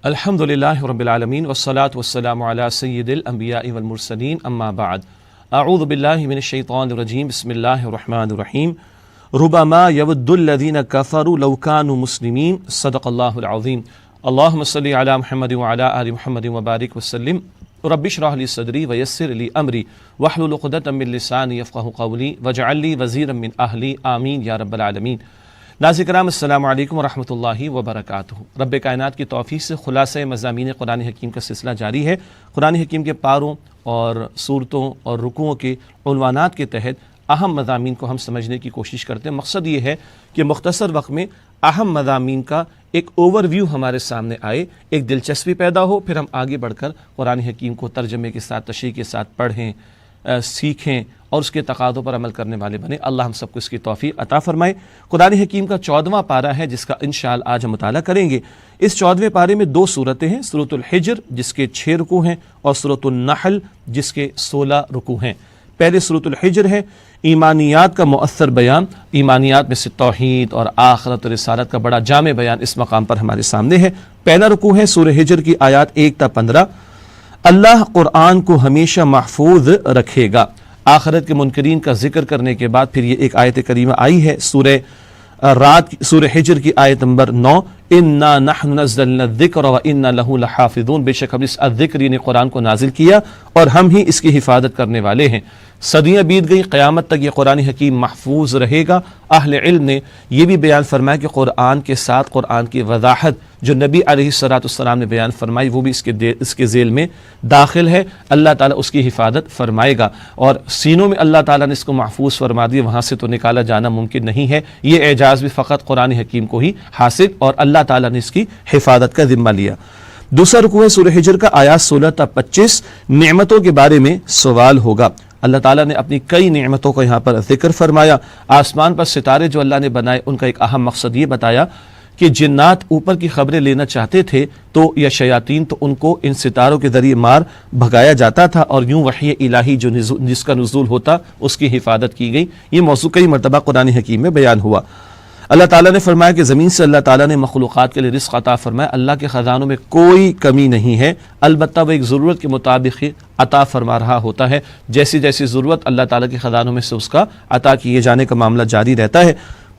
الحمدللہ رب العالمین والصلاة والسلام علی سید الانبیاء والمرسلین اما بعد اعوذ باللہ من الشیطان الرجیم بسم اللہ الرحمن الرحیم ربما یود الذین کفروا لو کانوا مسلمین صدق اللہ العظیم اللہم صلی علی محمد وعلی آل محمد وبارک وسلم رب اشرح لی صدری ویسر لی امری واحلل عقدۃ من لسانی یفقهوا قولی واجعل لی وزیرا من اہلی آمین یا رب العالمین۔ ناظرین کرام السلام علیکم ورحمۃ اللہ وبرکاتہ۔ رب کائنات کی توفیق سے خلاصہ مضامین قرآن حکیم کا سلسلہ جاری ہے۔ قرآن حکیم کے پاروں اور صورتوں اور رکوعوں کے عنوانات کے تحت اہم مضامین کو ہم سمجھنے کی کوشش کرتے ہیں۔ مقصد یہ ہے کہ مختصر وقت میں اہم مضامین کا ایک اوور ویو ہمارے سامنے آئے، ایک دلچسپی پیدا ہو، پھر ہم آگے بڑھ کر قرآن حکیم کو ترجمے کے ساتھ تشریح کے ساتھ پڑھیں، سیکھیں اور اس کے تقاضوں پر عمل کرنے والے بنیں۔ اللہ ہم سب کو اس کی توفیق عطا فرمائے۔ قرآن حکیم کا 14واں پارہ ہے جس کا انشاءاللہ آج ہم مطالعہ کریں گے۔ اس 14ویں پارے میں 2 صورتیں ہیں، سورۃ الحجر جس کے 6 رکوع ہیں اور سورۃ النحل جس کے 16 رکوع ہیں۔ پہلے سورۃ الحجر ہے، ایمانیات کا مؤثر بیان، ایمانیات میں سے توحید اور آخرت اور رسالت کا بڑا جامع بیان اس مقام پر ہمارے سامنے ہے۔ پہلا رکوع ہے سورہ حجر کی آیات 1 تا 15۔ اللہ قرآن کو ہمیشہ محفوظ رکھے گا۔ آخرت کے منکرین کا ذکر کرنے کے بعد پھر یہ ایک آیت کریمہ آئی ہے سورہ حجر کی آیت نمبر 9، اِنَّا نَحْنُ نَزَّلْنَا الذِّكْرَ وَإِنَّا لَهُ لَحَافِظُونَ، بے شک ہم اس الذکر یعنی قرآن کو نازل کیا اور ہم ہی اس کی حفاظت کرنے والے ہیں۔ صدیاں بیت گئی، قیامت تک یہ قرآن حکیم محفوظ رہے گا۔ اہل علم نے یہ بھی بیان فرمایا کہ قرآن کے ساتھ قرآن کی وضاحت جو نبی علیہ السلام نے بیان فرمائی وہ بھی اس کے ذیل میں داخل ہے۔ اللہ تعالیٰ اس کی حفاظت فرمائے گا، اور سینوں میں اللہ تعالیٰ نے اس کو محفوظ فرما دیا، وہاں سے تو نکالا جانا ممکن نہیں ہے۔ یہ اعجاز بھی فقط قرآن حکیم کو ہی حاصل، اور اللہ تعالیٰ نے اس کی حفاظت کا ذمہ لیا۔ دوسرا رکوع ہے سورہ حجر کا آیات 16 تا 25۔ نعمتوں کے بارے میں سوال ہوگا۔ اللہ تعالیٰ نے اپنی کئی نعمتوں کا یہاں پر ذکر فرمایا۔ آسمان پر ستارے جو اللہ نے بنائے ان کا ایک اہم مقصد یہ بتایا کہ جنات اوپر کی خبریں لینا چاہتے تھے تو یا شیاطین تو ان کو ان ستاروں کے ذریعے مار بھگایا جاتا تھا، اور یوں وحی الہی جو جس کا نزول ہوتا اس کی حفاظت کی گئی۔ یہ موضوع کئی مرتبہ قرآن حکیم میں بیان ہوا۔ اللہ تعالیٰ نے فرمایا کہ زمین سے اللہ تعالیٰ نے مخلوقات کے لیے رزق عطا فرمایا۔ اللہ کے خزانوں میں کوئی کمی نہیں ہے، البتہ وہ ایک ضرورت کے مطابق ہی عطا فرما رہا ہوتا ہے۔ جیسی جیسی ضرورت اللہ تعالیٰ کے خزانوں میں سے اس کا عطا کیے جانے کا معاملہ جاری رہتا ہے۔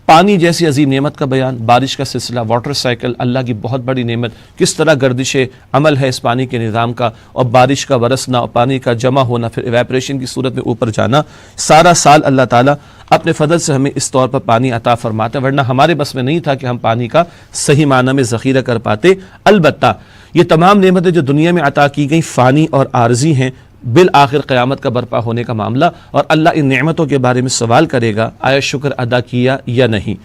پانی جیسی عظیم نعمت کا بیان، بارش کا سلسلہ، واٹر سائیکل اللہ کی بہت بڑی نعمت، کس طرح گردش عمل ہے اس پانی کے نظام کا، اور بارش کا برسنا اور پانی کا جمع ہونا، پھر ایویپریشن کی صورت میں اوپر جانا، سارا سال اللہ تعالیٰ اپنے فضل سے ہمیں اس طور پر پانی عطا فرماتا ہے، ورنہ ہمارے بس میں نہیں تھا کہ ہم پانی کا صحیح معنی میں ذخیرہ کر پاتے۔ البتہ یہ تمام نعمتیں جو دنیا میں عطا کی گئی فانی اور عارضی ہیں، بالآخر قیامت کا برپا ہونے کا معاملہ، اور اللہ ان نعمتوں کے بارے میں سوال کرے گا آیا شکر ادا کیا یا نہیں۔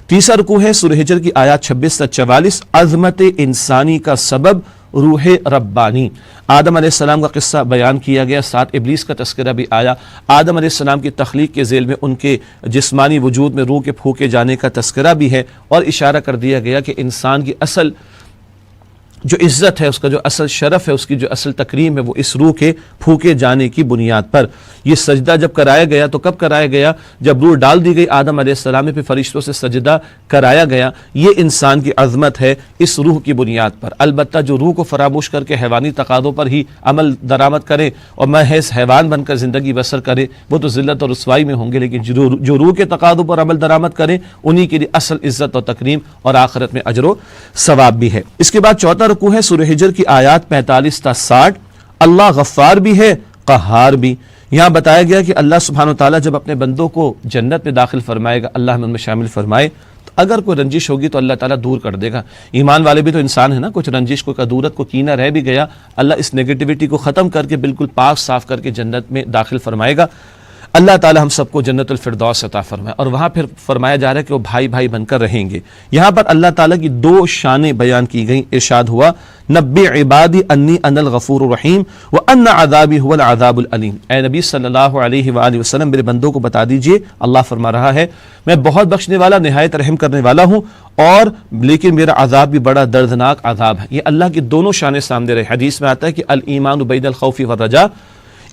تیسرا رکوع ہے سورہ حجر کی آیات 26 تا 44۔ عظمت انسانی کا سبب روح ربانی، آدم علیہ السلام کا قصہ بیان کیا گیا، ساتھ ابلیس کا تذکرہ بھی آیا۔ آدم علیہ السلام کی تخلیق کے ذیل میں ان کے جسمانی وجود میں روح کے پھونکے جانے کا تذکرہ بھی ہے، اور اشارہ کر دیا گیا کہ انسان کی اصل جو عزت ہے، اس کا جو اصل شرف ہے، اس کی جو اصل تکریم ہے، وہ اس روح کے پھونکے جانے کی بنیاد پر۔ یہ سجدہ جب کرایا گیا تو کب کرایا گیا؟ جب روح ڈال دی گئی آدم علیہ السلام میں، پھر فرشتوں سے سجدہ کرایا گیا۔ یہ انسان کی عظمت ہے اس روح کی بنیاد پر۔ البتہ جو روح کو فراموش کر کے حیوانی تقاضوں پر ہی عمل درآمد کرے اور محض حیوان بن کر زندگی بسر کرے، وہ تو ذلت اور رسوائی میں ہوں گے، لیکن جو روح کے تقاضوں پر عمل درآمد کرے انہی کے لیے اصل عزت اور تکریم اور آخرت میں اجر و ثواب بھی ہے۔ اس کے بعد چوتھا رکوع ہے سورہ حجر کی آیات 45 تا 60۔ اللہ غفار بھی ہے، قہار بھی۔ یہاں بتایا گیا کہ اللہ سبحانہ وتعالیٰ جب اپنے بندوں کو جنت میں داخل فرمائے گا، اللہ ہمیں ان میں شامل فرمائے، تو اگر کوئی رنجش ہوگی تو اللہ تعالیٰ دور کر دے گا۔ ایمان والے بھی تو انسان ہے نا، کچھ رنجش، کوئی کدورت، کو کینہ رہ بھی گیا، اللہ اس نیگیٹیوٹی کو ختم کر کے بالکل پاک صاف کر کے جنت میں داخل فرمائے گا۔ اللہ تعالی ہم سب کو جنت الفردوس عطا فرمائے، اور وہاں پھر فرمایا جا رہا ہے کہ وہ بھائی بھائی بن کر رہیں گے۔ یہاں پر اللہ تعالیٰ کی 2 شانیں بیان کی گئیں۔ ارشاد ہوا نبی عبادی انی انا الغفور الرحیم وان عذابی هو العذاب العلیم۔ اے نبی صلی اللہ علیہ وآلہ وسلم میرے بندوں کو بتا دیجئے، اللہ فرما رہا ہے میں بہت بخشنے والا، نہایت رحم کرنے والا ہوں، اور لیکن میرا عذاب بھی بڑا دردناک عذاب ہے۔ یہ اللہ کی دونوں شانیں سامنے رہے۔ حدیث میں آتا ہے کہ الایمان بین الخوف والرجاء،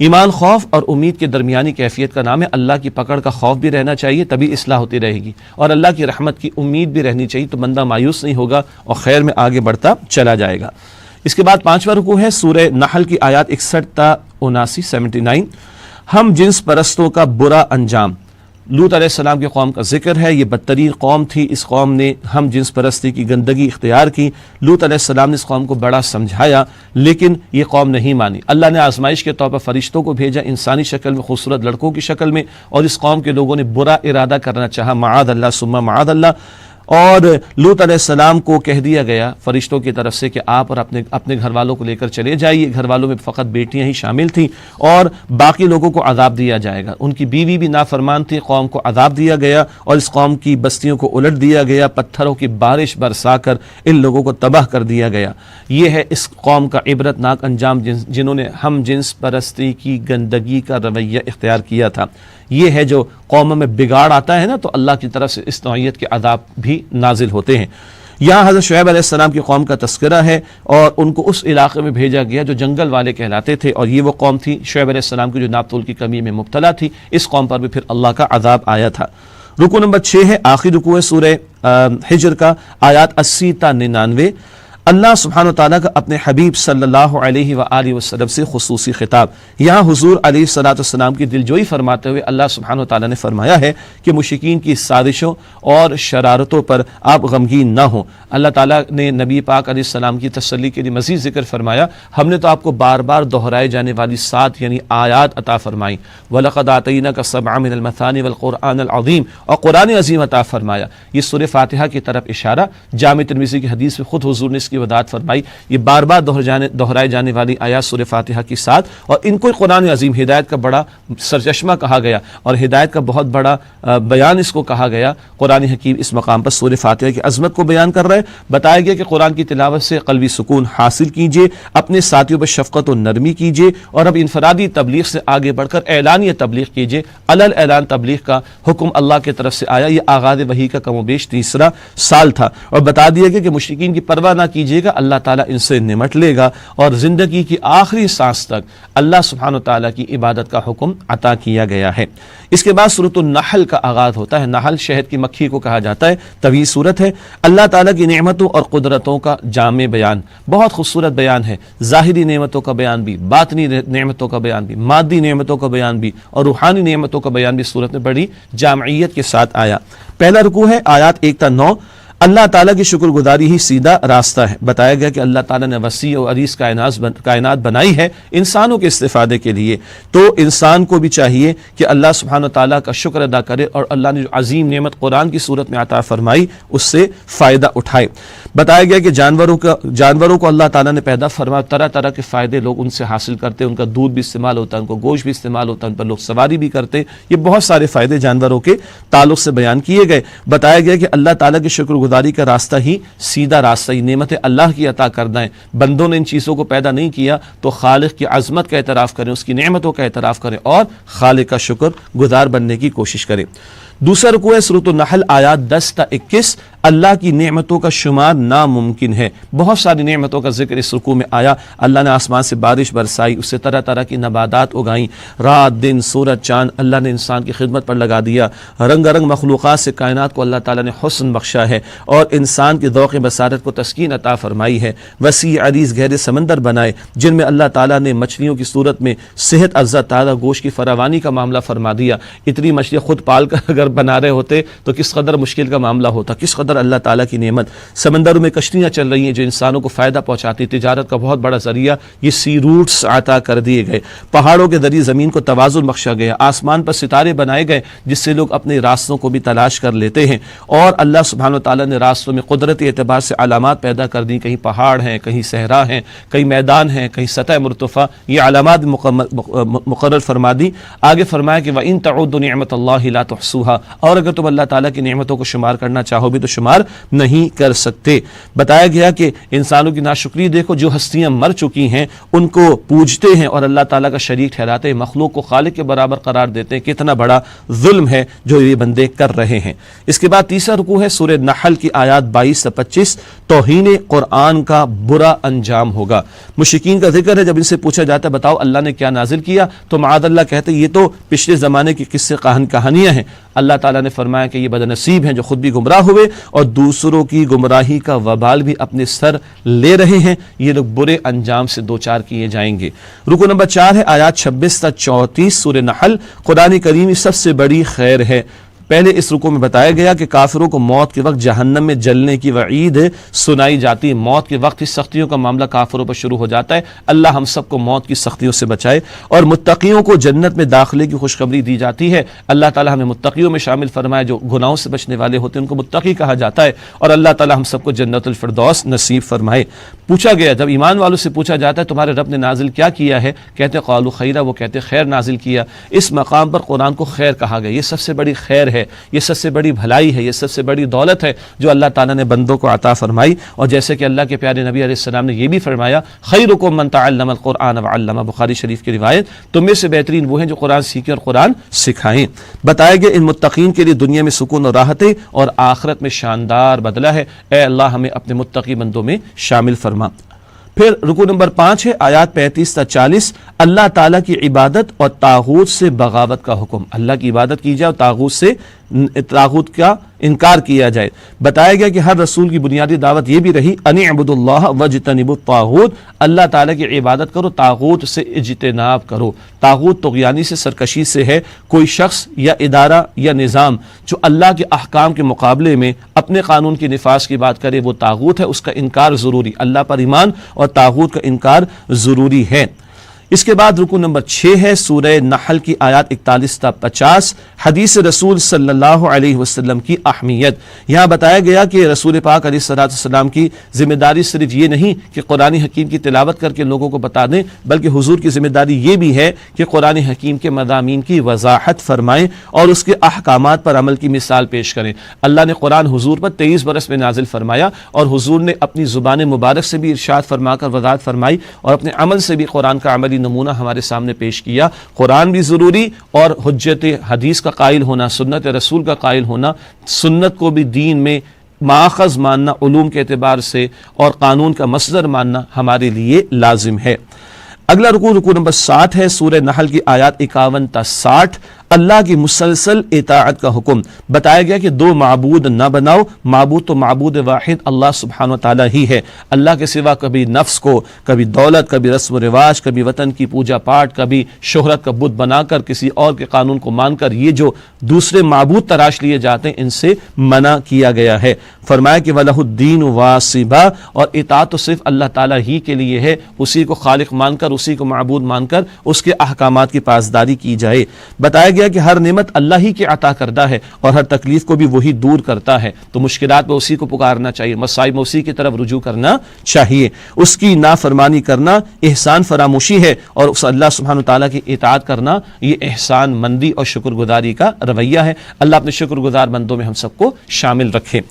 ایمان خوف اور امید کے درمیانی کیفیت کا نام ہے۔ اللہ کی پکڑ کا خوف بھی رہنا چاہیے، تبھی اصلاح ہوتی رہے گی، اور اللہ کی رحمت کی امید بھی رہنی چاہیے، تو بندہ مایوس نہیں ہوگا اور خیر میں آگے بڑھتا چلا جائے گا۔ اس کے بعد 5واں رکوع ہے سورہ نحل کی آیات 61 تا 79 79۔ ہم جنس پرستوں کا برا انجام۔ لوط علیہ السلام کی قوم کا ذکر ہے، یہ بدترین قوم تھی، اس قوم نے ہم جنس پرستی کی گندگی اختیار کی۔ لوط علیہ السلام نے اس قوم کو بڑا سمجھایا، لیکن یہ قوم نہیں مانی۔ اللہ نے آزمائش کے طور پر فرشتوں کو بھیجا، انسانی شکل میں، خوبصورت لڑکوں کی شکل میں، اور اس قوم کے لوگوں نے برا ارادہ کرنا چاہا، معاذ اللہ ثم معاذ اللہ۔ اور لوط علیہ السلام کو کہہ دیا گیا فرشتوں کی طرف سے کہ آپ اور اپنے گھر والوں کو لے کر چلے جائیے۔ گھر والوں میں فقط بیٹیاں ہی شامل تھیں، اور باقی لوگوں کو عذاب دیا جائے گا۔ ان کی بیوی بھی نافرمان تھی، قوم کو عذاب دیا گیا، اور اس قوم کی بستیوں کو الٹ دیا گیا، پتھروں کی بارش برسا کر ان لوگوں کو تباہ کر دیا گیا۔ یہ ہے اس قوم کا عبرت ناک انجام، جنہوں نے ہم جنس پرستی کی گندگی کا رویہ اختیار کیا تھا۔ یہ ہے جو قوموں میں بگاڑ آتا ہے نا، تو اللہ کی طرف سے اس نوعیت کے عذاب بھی نازل ہوتے ہیں۔ یہاں حضرت شعیب علیہ السلام کی قوم کا تذکرہ ہے، اور ان کو اس علاقے میں بھیجا گیا جو جنگل والے کہلاتے تھے، اور یہ وہ قوم تھی شعیب علیہ السلام کی جو ناپ تول کی کمی میں مبتلا تھی۔ اس قوم پر بھی پھر اللہ کا عذاب آیا تھا۔ رکوع نمبر 6 ہے، آخری رکوع ہے سورہ حجر کا، آیات 80 تا 99۔ اللہ سبحانہ وتعالیٰ کا اپنے حبیب صلی اللہ علیہ وآلہ وسلم سے خصوصی خطاب۔ یہاں حضور علیہ الصلوۃ والسلام کی دلجوئی فرماتے ہوئے اللہ سبحانہ وتعالیٰ نے فرمایا ہے کہ مشرکین کی سازشوں اور شرارتوں پر آپ غمگین نہ ہوں۔ اللہ تعالیٰ نے نبی پاک علیہ السلام کی تسلی کے لیے مزید ذکر فرمایا، ہم نے تو آپ کو بار بار دہرائے جانے والی 7 یعنی آیات عطا فرمائی، وَلَقَدْ آتَيْنَاكَ سَبْعًا مِنَ الْمَثَانِِ وَالْقُرْآنِ الْعَظِيمِ، اور قرآن عظیم عطا فرمایا۔ یہ سورہ فاتحہ کی طرف اشارہ، جامع ترمذی کی حدیث میں خود حضور نے اس کی وضاحت فرمائی۔ یہ بار بار دہرائے جانے والی آیات سورہ فاتحہ کی 7، اور ان کو قرآن عظیم ہدایت کا بڑا سرچشمہ کہا گیا، اور ہدایت کا بہت بڑا بیان اس کو کہا گیا۔ قرآن حکیم اس مقام پر سورہ فاتحہ کی عظمت کو بیان کر رہے، بتایا گیا کہ قرآن کی تلاوت سے قلبی سکون حاصل کیجیے، اپنے ساتھیوں پر شفقت و نرمی کیجیے، اور اب انفرادی تبلیغ سے آگے بڑھ کر اعلانیہ تبلیغ کیجیے۔ علل اعلان تبلیغ کا حکم اللہ کی طرف سے آیا۔ یہ آغاز وحی کا کم و بیش 3 سال تھا، اور بتا دیا گیا کہ مشرکین کی پرواہ نہ کیجیے گا، اللہ تعالیٰ ان سے نمٹ لے گا، اور زندگی کی آخری سانس تک اللہ سبحانہ وتعالیٰ کی عبادت کا حکم عطا کیا گیا ہے۔ اس کے بعد سورۃ النحل کا آغاز ہوتا ہے۔ نحل شہد کی مکھی کو کہا جاتا ہے، طویل سورت ہے۔ اللہ تعالیٰ کی نعمتوں اور قدرتوں کا جامع بیان، بہت خوبصورت بیان ہے۔ ظاہری نعمتوں کا بیان بھی، باطنی نعمتوں کا بیان بھی، مادی نعمتوں کا بیان بھی، اور روحانی نعمتوں کا بیان بھی سورت میں بڑی جامعیت کے ساتھ آیا۔ پہلا رکوع ہے آیات 1 تا 9۔ اللہ تعالیٰ کی شکر گزاری ہی سیدھا راستہ ہے۔ بتایا گیا کہ اللہ تعالیٰ نے وسیع و عریض کائنات بنائی ہے انسانوں کے استفادے کے لیے، تو انسان کو بھی چاہیے کہ اللہ سبحانہ تعالیٰ کا شکر ادا کرے، اور اللہ نے جو عظیم نعمت قرآن کی صورت میں عطا فرمائی اس سے فائدہ اٹھائے۔ بتایا گیا کہ جانوروں کو اللہ تعالیٰ نے پیدا فرمایا، طرح طرح کے فائدے لوگ ان سے حاصل کرتے ہیں، ان کا دودھ بھی استعمال ہوتا ہے، ان کو گوشت بھی استعمال ہوتا ہے، ان پر لوگ سواری بھی کرتے ہیں۔ یہ بہت سارے فائدے جانوروں کے تعلق سے بیان کیے گئے۔ بتایا گیا کہ اللہ تعالیٰ کی شکر گزاری کا راستہ ہی سیدھا راستہ ہی نعمت اللہ کی عطا کرنا ہے۔ بندوں نے ان چیزوں کو پیدا نہیں کیا تو خالق کی عظمت کا اعتراف کریں، اس کی نعمتوں کا اعتراف کریں، اور خالق کا شکر گزار بننے کی کوشش کریں۔ دوسرا رکوع ہے سورۃ النحل آیات 10 تا 21۔ اللہ کی نعمتوں کا شمار ناممکن ہے۔ بہت ساری نعمتوں کا ذکر اس رکوع میں آیا۔ اللہ نے آسمان سے بارش برسائی، اس سے طرح طرح کی نباتات اگائیں، رات دن سورج چاند اللہ نے انسان کی خدمت پر لگا دیا، رنگ رنگ مخلوقات سے کائنات کو اللہ تعالیٰ نے حسن بخشا ہے، اور انسان کے ذوق بصارت کو تسکین عطا فرمائی ہے۔ وسیع عریض گہرے سمندر بنائے جن میں اللہ تعالیٰ نے مچھلیوں کی صورت میں صحت افزا تازہ گوشت کی فراوانی کا معاملہ فرما دیا۔ اتنی مچھلیاں خود پال کر اگر بنا رہے ہوتے تو کس قدر مشکل کا معاملہ ہوتا، کس قدر اللہ تعالیٰ کی نعمت۔ سمندروں میں کشتیاں چل رہی ہیں جو انسانوں کو فائدہ پہنچاتی، تجارت کا بہت بڑا ذریعہ یہ سی روٹس عطا کر دیے گئے۔ پہاڑوں کے ذریعے زمین کو توازن بخشا گیا، آسمان پر ستارے بنائے گئے جس سے لوگ اپنے راستوں کو بھی تلاش کر لیتے ہیں، اور اللہ سبحانہ وتعالیٰ نے راستوں میں قدرتی اعتبار سے علامات پیدا کر دی، کہیں پہاڑ ہیں، کہیں صحرا ہیں، کہیں میدان ہیں، کہیں سطح مرتفع، یہ علامات مقرر فرما دی۔ آگے فرمایا کہ وَإِن تَعُدُّوا نِعْمَتَ اللَّهِ لَا تُحْصُوهَا، اور اگر تم اللہ تعالیٰ کی نعمتوں کو شمار کرنا چاہو بھی تو شمار نہیں کر سکتے۔ بتایا گیا کہ انسانوں کی ناشکری دیکھو، جو ہستیاں مر چکی ہیں ان کو پوجتے ہیں اور اللہ تعالیٰ کا شریک ٹھہراتے ہیں، مخلوق کو خالق کے برابر قرار دیتے ہیں، کتنا بڑا ظلم ہے جو یہ بندے کر رہے ہیں۔ اس کے بعد تیسرا رکوع ہے سورہ نحل کی آیات 22 سے 25، توہین قرآن کا برا انجام ہوگا۔ مشرکین کا ذکر ہے، جب ان سے پوچھا جاتا ہے بتاؤ اللہ نے کیا نازل کیا تو معاذ اللہ کہتے ہیں یہ تو پچھلے زمانے کی قصے کہانیاں ہیں۔ اللہ تعالیٰ نے فرمایا کہ یہ بدنصیب ہیں جو خود بھی گمراہ ہوئے اور دوسروں کی گمراہی کا وبال بھی اپنے سر لے رہے ہیں، یہ لوگ برے انجام سے دوچار کیے جائیں گے۔ رکوع نمبر 4 ہے آیات 26 تا 34 سورہ نحل، قرآن کریم کی سب سے بڑی خیر ہے۔ پہلے اس رکوع میں بتایا گیا کہ کافروں کو موت کے وقت جہنم میں جلنے کی وعید سنائی جاتی ہے۔ موت کے وقت ہی سختیوں کا معاملہ کافروں پر شروع ہو جاتا ہے، اللہ ہم سب کو موت کی سختیوں سے بچائے۔ اور متقیوں کو جنت میں داخلے کی خوشخبری دی جاتی ہے، اللہ تعالی ہمیں متقیوں میں شامل فرمائے، جو گناہوں سے بچنے والے ہوتے ہیں ان کو متقی کہا جاتا ہے، اور اللہ تعالی ہم سب کو جنت الفردوس نصیب فرمائے۔ پوچھا گیا، جب ایمان والوں سے پوچھا جاتا ہے تمہارے رب نے نازل کیا کیا ہے، کہتے ہیں قالوا خیرا، وہ کہتے ہیں خیر نازل کیا۔ اس مقام پر قرآن کو خیر کہا گیا، یہ سب سے بڑی خیر ہے، یہ سب سے بڑی بھلائی ہے، یہ سب سے بڑی دولت ہے جو اللہ تعالیٰ نے بندوں کو عطا فرمائی۔ اور جیسے کہ اللہ کے پیارے نبی علیہ السلام نے یہ بھی فرمایا خیرکم من تعلم القرآن وعلمہ، بخاری شریف کی روایت، تم میں سے بہترین وہ ہیں جو قرآن سیکھیں اور قرآن سکھائیں۔ بتایا گیا ان متقین کے لیے دنیا میں سکون اور راحتیں اور آخرت میں شاندار بدلہ ہے، اے اللہ ہمیں اپنے متقی بندوں میں شامل فرما۔ پھر رکوع نمبر 5 ہے آیات 35 تا 40، اللہ تعالیٰ کی عبادت اور طاغوت سے بغاوت کا حکم، اللہ کی عبادت کی جائے اور طاغوت کا انکار کیا جائے۔ بتایا گیا کہ ہر رسول کی بنیادی دعوت یہ بھی رہی ان اعبدوا اللہ واجتنبوا الطاغوت، اللہ تعالیٰ کی عبادت کرو، طاغوت سے اجتناب کرو۔ طاغوت طغیانی سے، سرکشی سے ہے، کوئی شخص یا ادارہ یا نظام جو اللہ کے احکام کے مقابلے میں اپنے قانون کی نفاذ کی بات کرے وہ طاغوت ہے، اس کا انکار ضروری، اللہ پر ایمان اور طاغوت کا انکار ضروری ہے۔ اس کے بعد رکوع نمبر 6 ہے سورہ نحل کی آیات 41 تا 50، حدیث رسول صلی اللہ علیہ وسلم کی اہمیت۔ یہاں بتایا گیا کہ رسول پاک علیہ السلام کی ذمہ داری صرف یہ نہیں کہ قرآن حکیم کی تلاوت کر کے لوگوں کو بتا دیں، بلکہ حضور کی ذمہ داری یہ بھی ہے کہ قرآن حکیم کے مضامین کی وضاحت فرمائیں اور اس کے احکامات پر عمل کی مثال پیش کریں۔ اللہ نے قرآن حضور پر 23 برس میں نازل فرمایا اور حضور نے اپنی زبان مبارک سے بھی ارشاد فرما کر وضاحت فرمائی اور اپنے عمل سے بھی قرآن کا عملی نمونہ ہمارے سامنے پیش کیا۔ قرآن بھی ضروری اور حجت حدیث کا قائل ہونا، سنت رسول کا قائل ہونا، سنت کو بھی دین میں ماخذ ماننا علوم کے اعتبار سے اور قانون کا مصدر ماننا ہمارے لیے لازم ہے۔ اگلا رکوع نمبر 7 ہے سورہ نحل کی آیات 51 تا 60، اللہ کی مسلسل اطاعت کا حکم۔ بتایا گیا کہ دو معبود نہ بناؤ، معبود تو معبود واحد اللہ سبحانہ و تعالیٰ ہی ہے، اللہ کے سوا کبھی نفس کو، کبھی دولت، کبھی رسم و رواج، کبھی وطن کی پوجا پاٹ، کبھی شہرت کا بت بنا کر کسی اور کے قانون کو مان کر یہ جو دوسرے معبود تراش لیے جاتے ہیں ان سے منع کیا گیا ہے۔ فرمایا کہ وَلَهُ الدِّينُ وَاصِبًا، اور اطاعت تو صرف اللہ تعالیٰ ہی کے لیے ہے، اسی کو خالق مان کر، اسی کو معبود مان کر اس کے احکامات کی پاسداری کی جائے۔ بتایا گیا کہ ہر نعمت اللہ ہی کے عطا کردہ ہے اور ہر تکلیف کو بھی وہی دور کرتا ہے، تو مشکلات میں اسی کو پکارنا چاہیے، مصائب میں اسی کی طرف رجوع کرنا چاہیے، اس کی نافرمانی کرنا احسان فراموشی ہے اور اس اللہ سبحانہ تعالیٰ کی اطاعت کرنا یہ احسان مندی اور شکر گزاری کا رویہ ہے۔ اللہ اپنے شکر گزار بندوں میں ہم سب کو شامل رکھے۔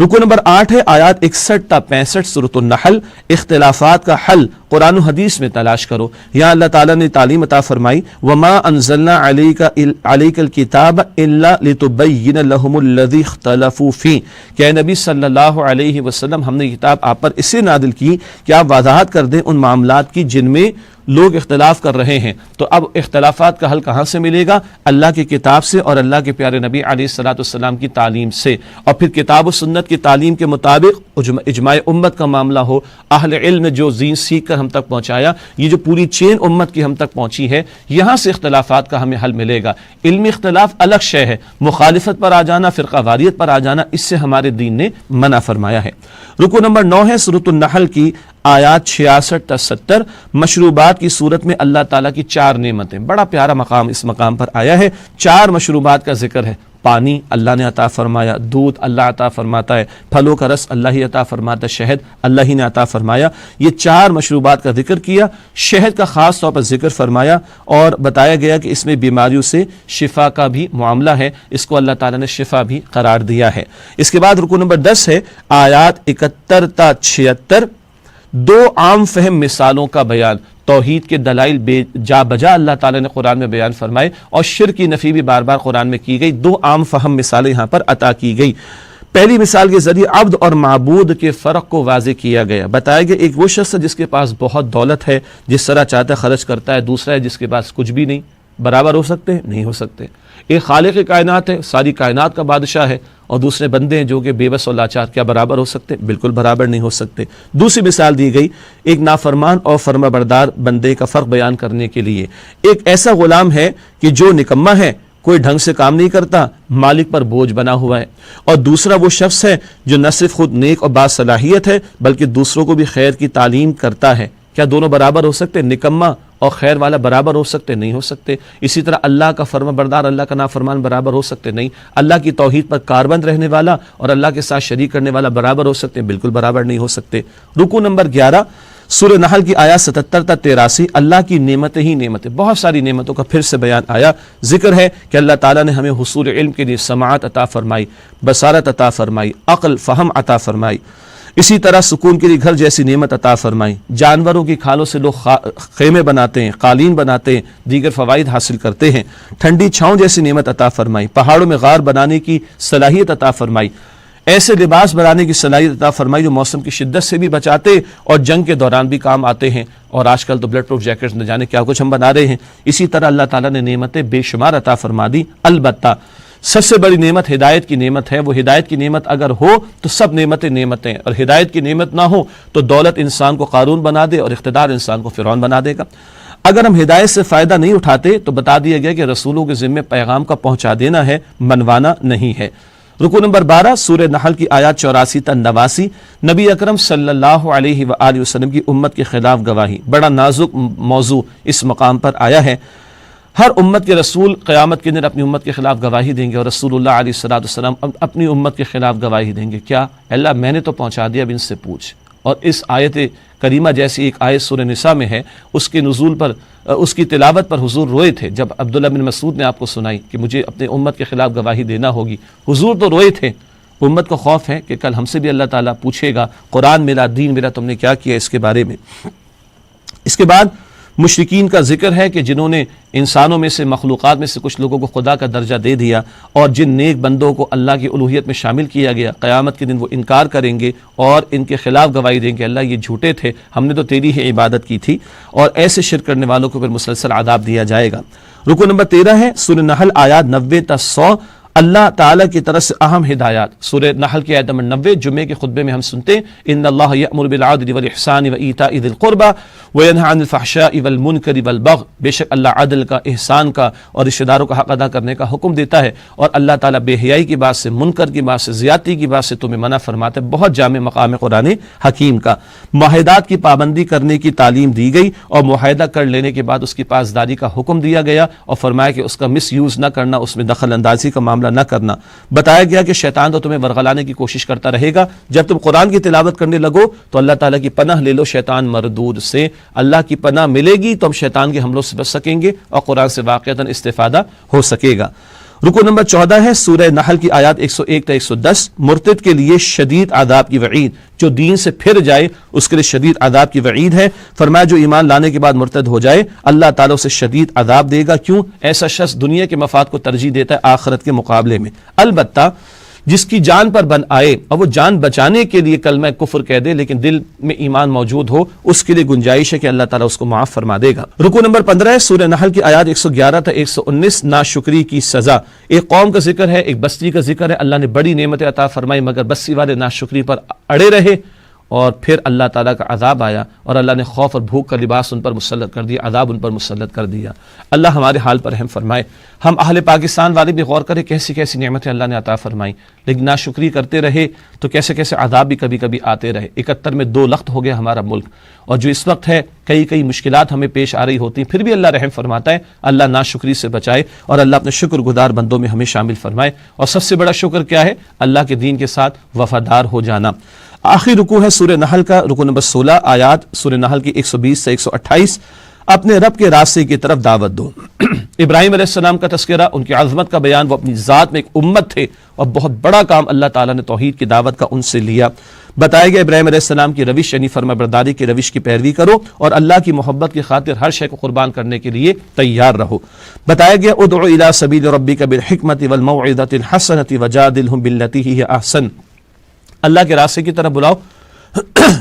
رکوع نمبر 8 ہے آیات 61 تا 65 سورۃ النحل، اختلافات کا حل قرآن و حدیث میں تلاش کرو۔ یہاں اللہ تعالیٰ نے تعلیم عطا فرمائی وَمَا أَنزَلْنَا عَلَيْكَ الْكِتَابَ إِلَّا لِتُبَيِّنَ لَهُمُ الَّذِي اخْتَلَفُوا فِيهِ، کہ اے نبی صلی اللہ علیہ وسلم ہم نے کتاب آپ پر اسے نازل کی کہ آپ وضاحت کر دیں ان معاملات کی جن میں لوگ اختلاف کر رہے ہیں۔ تو اب اختلافات کا حل کہاں سے ملے گا؟ اللہ کی کتاب سے اور اللہ کے پیارے نبی علیہ السلام کی تعلیم سے، اور پھر کتاب و سنت کی تعلیم کے مطابق اجماع امت کا معاملہ ہو، اہل علم نے جو دین سیکھ کر ہم تک پہنچایا، یہ جو پوری چین امت کی ہم تک پہنچی ہے، یہاں سے اختلافات کا ہمیں حل ملے گا۔ علمی اختلاف الگ شے ہے، مخالفت پر آ جانا، فرقہ واریت پر آ جانا، اس سے ہمارے دین نے منع فرمایا ہے۔ رکوع نمبر 9 ہے سورۃ النحل کی آیات 66 تا 70، مشروبات کی صورت میں اللہ تعالیٰ کی 4 نعمتیں، بڑا پیارا مقام اس مقام پر آیا ہے، 4 مشروبات کا ذکر ہے۔ پانی اللہ نے عطا فرمایا، دودھ اللہ عطا فرماتا ہے، پھلوں کا رس اللہ ہی عطا فرماتا ہے، شہد اللہ ہی نے عطا فرمایا۔ یہ 4 مشروبات کا ذکر کیا، شہد کا خاص طور پر ذکر فرمایا اور بتایا گیا کہ اس میں بیماریوں سے شفا کا بھی معاملہ ہے، اس کو اللہ تعالیٰ نے شفا بھی قرار دیا ہے۔ اس کے بعد رکو نمبر 10 ہے آیات 71 تا 76، 2 عام فہم مثالوں کا بیان، توحید کے دلائل جا بجا اللہ تعالیٰ نے قرآن میں بیان فرمائے اور شرک کی نفی بھی بار بار قرآن میں کی گئی۔ 2 عام فہم مثالیں یہاں پر عطا کی گئی۔ پہلی مثال کے ذریعے عبد اور معبود کے فرق کو واضح کیا گیا، بتایا گیا ایک وہ شخص ہے جس کے پاس بہت دولت ہے، جس طرح چاہتا ہے خرچ کرتا ہے، دوسرا ہے جس کے پاس کچھ بھی نہیں۔ برابر ہو سکتے ہیں؟ نہیں ہو سکتے۔ ایک خالق کائنات ہے، ساری کائنات کا بادشاہ ہے، اور دوسرے بندے ہیں جو کہ بے بس اور لاچار، کیا برابر ہو سکتے؟ بالکل برابر نہیں ہو سکتے۔ دوسری مثال دی گئی ایک نافرمان اور فرما بردار بندے کا فرق بیان کرنے کے لیے، ایک ایسا غلام ہے کہ جو نکما ہے، کوئی ڈھنگ سے کام نہیں کرتا، مالک پر بوجھ بنا ہوا ہے، اور دوسرا وہ شخص ہے جو نہ صرف خود نیک اور باصلاحیت ہے بلکہ دوسروں کو بھی خیر کی تعلیم کرتا ہے۔ کیا دونوں برابر ہو سکتے؟ نکما اور خیر والا برابر ہو سکتے؟ نہیں ہو سکتے۔ اسی طرح اللہ کا فرما بردار، اللہ کا نافرمان برابر ہو سکتے؟ نہیں۔ اللہ کی توحید پر کاربند رہنے والا اور اللہ کے ساتھ شریک کرنے والا برابر ہو سکتے؟ بالکل برابر نہیں ہو سکتے۔ رکوع نمبر 11 سورہ نحل کی آیات 77 تا 83، اللہ کی نعمتیں ہی نعمتیں، بہت ساری نعمتوں کا پھر سے بیان آیا۔ ذکر ہے کہ اللہ تعالیٰ نے ہمیں حصول علم کے لیے سماعت عطا فرمائی، بصارت عطا فرمائی، عقل فہم عطا فرمائی، اسی طرح سکون کے لیے گھر جیسی نعمت عطا فرمائی، جانوروں کی کھالوں سے لوگ خیمے بناتے ہیں، قالین بناتے ہیں، دیگر فوائد حاصل کرتے ہیں، ٹھنڈی چھاؤں جیسی نعمت عطا فرمائی، پہاڑوں میں غار بنانے کی صلاحیت عطا فرمائی، ایسے لباس بنانے کی صلاحیت عطا فرمائی جو موسم کی شدت سے بھی بچاتے اور جنگ کے دوران بھی کام آتے ہیں، اور آج کل تو بلڈ پروف جیکٹس نہ جانے کیا کچھ ہم بنا رہے ہیں۔ اسی طرح اللہ تعالیٰ نے نعمتیں بے شمار عطا فرما دی۔ البتہ سب سے بڑی نعمت ہدایت کی نعمت ہے۔ وہ ہدایت کی نعمت اگر ہو تو سب نعمتیں نعمتیں، اور ہدایت کی نعمت نہ ہو تو دولت انسان کو قارون بنا دے اور اقتدار انسان کو فرعون بنا دے گا۔ اگر ہم ہدایت سے فائدہ نہیں اٹھاتے تو بتا دیا گیا کہ رسولوں کے ذمے پیغام کا پہنچا دینا ہے، منوانا نہیں ہے۔ رکوع نمبر 12 سورہ نحل کی آیات 84 تا 89، نبی اکرم صلی اللہ علیہ وآلہ وسلم کی امت کے خلاف گواہی، بڑا نازک موضوع اس مقام پر آیا ہے۔ ہر امت کے رسول قیامت کے دن اپنی امت کے خلاف گواہی دیں گے، اور رسول اللہ علیہ السلام اپنی امت کے خلاف گواہی دیں گے۔ کیا اللہ میں نے تو پہنچا دیا، اب ان سے پوچھ۔ اور اس آیت کریمہ جیسی ایک آیت سورہ نساء میں ہے، اس کے نزول پر، اس کی تلاوت پر حضور روئے تھے جب عبداللہ بن مسعود نے آپ کو سنائی کہ مجھے اپنے امت کے خلاف گواہی دینا ہوگی۔ حضور تو روئے تھے، امت کو خوف ہے کہ کل ہم سے بھی اللہ تعالیٰ پوچھے گا، قرآن میرا، دین میرا، تم نے کیا کیا اس کے بارے میں۔ اس کے بعد مشرکین کا ذکر ہے کہ جنہوں نے انسانوں میں سے، مخلوقات میں سے کچھ لوگوں کو خدا کا درجہ دے دیا، اور جن نیک بندوں کو اللہ کی الوہیت میں شامل کیا گیا، قیامت کے دن وہ انکار کریں گے اور ان کے خلاف گواہی دیں گے، اللہ یہ جھوٹے تھے، ہم نے تو تیری ہی عبادت کی تھی، اور ایسے شرک کرنے والوں کو پھر مسلسل عذاب دیا جائے گا۔ رکوع نمبر 13 ہے سورہ نحل آیات 90 تا 100، اللہ تعالیٰ کی طرف سے اہم ہدایات۔ سورہ نحل کی آیت نمبر 90 جمعے کے خطبے میں ہم سنتے ہیں، ان اللہ یأمر بالعدل والاحسان وایتاء ذی القربى وینہی عن الفحشاء والمنکر والبغی، بے شک اللہ عدل کا، احسان کا اور رشتہ داروں کا حق ادا کرنے کا حکم دیتا ہے، اور اللہ تعالیٰ بے حیائی کی بات سے، منکر کی بات سے، زیادتی کی بات سے تمہیں منع فرماتا ہے۔ بہت جامع مقام قرآن حکیم کا۔ معاہدات کی پابندی کرنے کی تعلیم دی گئی، اور معاہدہ کر لینے کے بعد اس کی پاسداری کا حکم دیا گیا، اور فرمایا کہ اس کا مس یوز نہ کرنا، اس میں دخل اندازی کا معاملہ نہ کرنا۔ بتایا گیا کہ شیطان تو تمہیں ورغلانے کی کوشش کرتا رہے گا، جب تم قرآن کی تلاوت کرنے لگو تو اللہ تعالیٰ کی پناہ لے لو شیطان مردود سے۔ اللہ کی پناہ ملے گی تو ہم شیطان کے حملوں سے بچ سکیں گے اور قرآن سے واقعتاً استفادہ ہو سکے گا۔ رکوع نمبر 14 ہے سورہ نحل کی آیات 101 تا 110، مرتد کے لیے شدید عذاب کی وعید، جو دین سے پھر جائے اس کے لیے شدید عذاب کی وعید ہے۔ فرمایا جو ایمان لانے کے بعد مرتد ہو جائے اللہ تعالیٰ اسے شدید عذاب دے گا۔ کیوں؟ ایسا شخص دنیا کے مفاد کو ترجیح دیتا ہے آخرت کے مقابلے میں۔ البتہ جس کی جان پر بن آئے اور وہ جان بچانے کے لیے کلمہ کفر کہہ دے لیکن دل میں ایمان موجود ہو، اس کے لیے گنجائش ہے کہ اللہ تعالیٰ اس کو معاف فرما دے گا۔ رکوع نمبر 15 ہے سورہ نحل کی آیات 111 تا 119، ناشکری کی سزا۔ ایک قوم کا ذکر ہے، ایک بستی کا ذکر ہے۔ اللہ نے بڑی نعمتیں عطا فرمائی مگر بستی والے ناشکری پر اڑے رہے اور پھر اللہ تعالیٰ کا عذاب آیا اور اللہ نے خوف اور بھوک کا لباس ان پر مسلط کر دیا، عذاب ان پر مسلط کر دیا۔ اللہ ہمارے حال پر رحم فرمائے۔ ہم اہل پاکستان والے بھی غور کریں کیسی کیسی نعمتیں اللہ نے عطا فرمائی، لیکن ناشکری کرتے رہے تو کیسے کیسے عذاب بھی کبھی کبھی آتے رہے۔ 71 میں 2 لخت ہو گیا ہمارا ملک، اور جو اس وقت ہے کئی مشکلات ہمیں پیش آ رہی ہوتی ہیں، پھر بھی اللہ رحم فرماتا ہے۔ اللہ ناشکری سے بچائے اور اللہ اپنے شکر گزار بندوں میں ہمیں شامل فرمائے۔ اور سب سے بڑا شکر کیا ہے؟ اللہ کے دین کے ساتھ وفادار ہو جانا۔ آخری رکوع ہے سورہ نحل کا، رکوع نمبر 16، آیات سورہ نحل کی 120 سے 128۔ اپنے رب کے راستے کی طرف دعوت دو۔ ابراہیم علیہ السلام کا تذکرہ، ان کی عظمت کا بیان، وہ اپنی ذات میں ایک امت تھے اور بہت بڑا کام اللہ تعالیٰ نے توحید کی دعوت کا ان سے لیا۔ بتایا گیا ابراہیم علیہ السلام کی روش یعنی فرما برداری کی روش کی پیروی کرو اور اللہ کی محبت کی خاطر ہر شے کو قربان کرنے کے لیے تیار رہو۔ بتایا گیا ادعو الی سبیل ربک بالحکمۃ والموعظۃ الحسنۃ وجادلھم باللتی ہی احسن، اللہ کے راستے کی طرف بلاؤ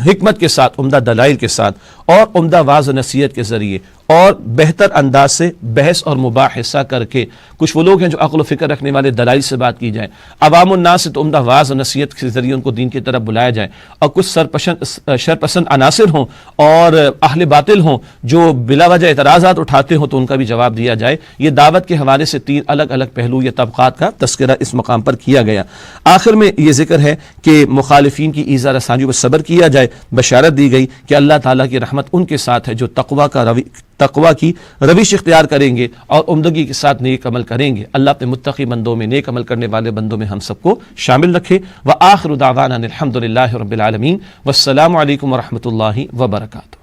حکمت کے ساتھ، عمدہ دلائل کے ساتھ اور عمدہ واعظ و نصیحت کے ذریعے اور بہتر انداز سے بحث اور مباحثہ کر کے۔ کچھ وہ لوگ ہیں جو عقل و فکر رکھنے والے، دلائل سے بات کی جائے۔ عوام الناس سے تو عمدہ واعظ و نصیحت کے ذریعے ان کو دین کی طرف بلایا جائے، اور کچھ شرپسند عناصر ہوں اور اہل باطل ہوں جو بلا وجہ اعتراضات اٹھاتے ہوں تو ان کا بھی جواب دیا جائے۔ یہ دعوت کے حوالے سے 3 الگ الگ پہلو یا طبقات کا تذکرہ اس مقام پر کیا گیا۔ آخر میں یہ ذکر ہے کہ مخالفین کی ایذا رسانیوں پر صبر کیا جائے۔ بشارت دی گئی کہ اللہ تعالیٰ کی رحمت ان کے ساتھ ہے جو تقوی کی روش اختیار کریں گے اور عمدگی کے ساتھ نیک عمل کریں گے۔ اللہ اپنے متقی بندوں میں، نیک عمل کرنے والے بندوں میں ہم سب کو شامل رکھے۔ وآخر دعوانا الحمد للہ رب العالمین، والسلام علیکم ورحمۃ اللہ وبرکاتہ۔